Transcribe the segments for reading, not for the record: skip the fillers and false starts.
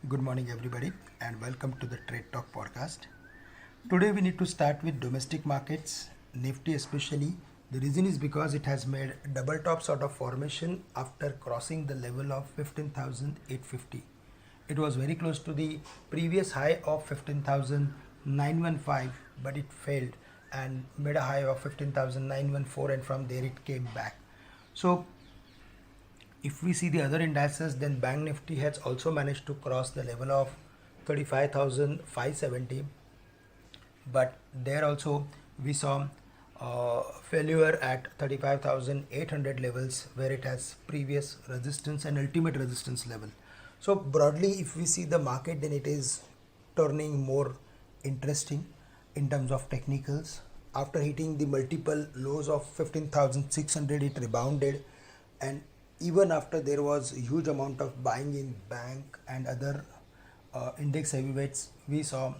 Good morning, everybody, and welcome to the Trade Talk podcast. Today, we need to start with domestic markets, Nifty especially. The reason is because it has made double top sort of formation after crossing the level of 15,850. It was very close to the previous high of 15,915, but it failed and made a high of 15,914, and from there it came back. So if we see the other indices, then Bank Nifty has also managed to cross the level of 35,570, but there also we saw failure at 35,800 levels, where it has previous resistance and ultimate resistance level. So broadly, if we see the market, then it is turning more interesting in terms of technicals. After hitting the multiple lows of 15,600, it rebounded, and even after there was a huge amount of buying in bank and other index heavyweights, we saw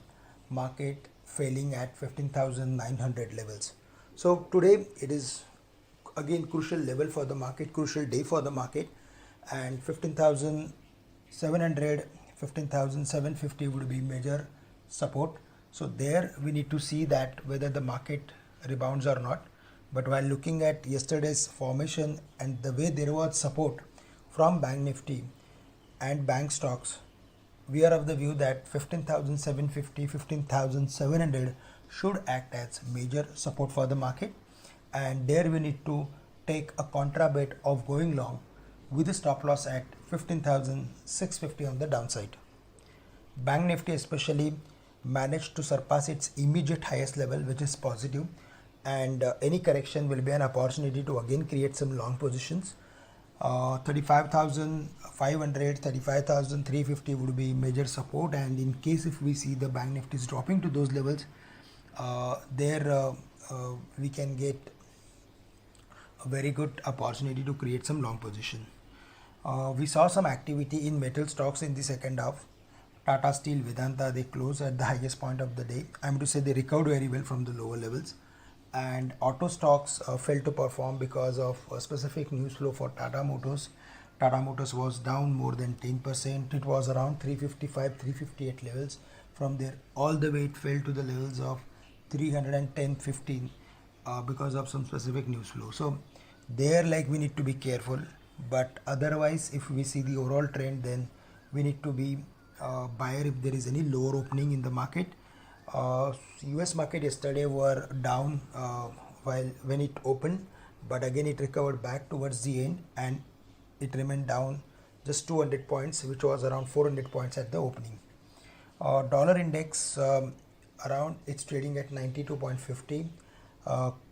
market failing at 15,900 levels. So today it is again crucial level for the market, crucial day for the market, and 15,700, 15,750 would be major support. So there we need to see that whether the market rebounds or not. But while looking at yesterday's formation and the way there was support from Bank Nifty and bank stocks, we are of the view that 15,750, 15,700 should act as major support for the market, and there we need to take a contra bet of going long with a stop loss at 15,650 on the downside. Bank Nifty especially managed to surpass its immediate highest level, which is positive, and any correction will be an opportunity to again create some long positions. 35,500, 35,350 would be major support, and in case if we see the Bank Nifty is dropping to those levels, we can get a very good opportunity to create some long position. We saw some activity in metal stocks in the second half. Tata Steel, Vedanta, they closed at the highest point of the day. I'm to say they recovered very well from the lower levels. And auto stocks failed to perform because of a specific news flow for Tata Motors. Tata Motors was down more than 10%. It was around 355, 358 levels. From there, all the way it fell to the levels of 310, 15 because of some specific news flow. So there, like, we need to be careful. But otherwise, if we see the overall trend, then we need to be buyer if there is any lower opening in the market. US market yesterday were down when it opened, but again it recovered back towards the end, and it remained down just 200 points, which was around 400 points at the opening. Dollar index around, it's trading at 92.50.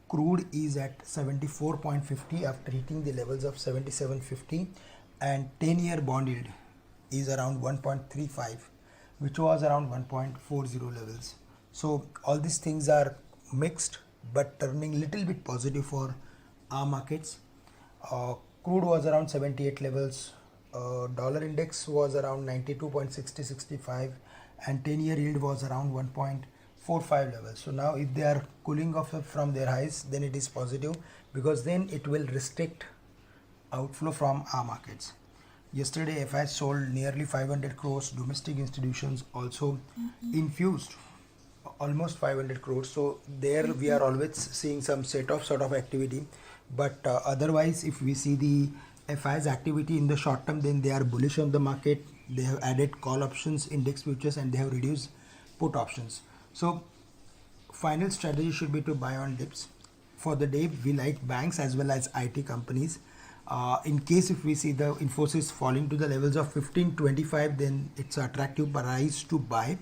Crude is at 74.50 after hitting the levels of 77.50, and 10-year bond yield is around 1.35, which was around 1.40 levels. So all these things are mixed but turning little bit positive for our markets. Crude was around 78 levels, dollar index was around 92.60, 65, and 10-year yield was around 1.45 levels. So now if they are cooling off from their highs, then it is positive, because then it will restrict outflow from our markets. Yesterday FIs sold nearly 500 crores. Domestic institutions also infused almost 500 crores. So there we are always seeing some set of sort of activity. But otherwise, if we see the FIs activity in the short term, then they are bullish on the market. They have added call options, index futures, and they have reduced put options. So final strategy should be to buy on dips. For the day, we like banks as well as IT companies. In case if we see the Infosys falling to the levels of 1525, then it's an attractive price to buy.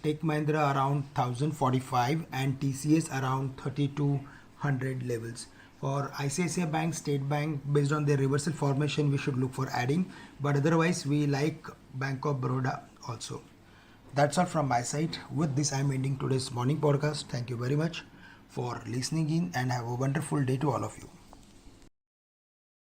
Tech Mahindra around 1045 and TCS around 3200 levels. For ICICI Bank, State Bank, based on their reversal formation, we should look for adding. But otherwise, we like Bank of Baroda also. That's all from my side. With this, I'm ending today's morning podcast. Thank you very much for listening in, and have a wonderful day to all of you.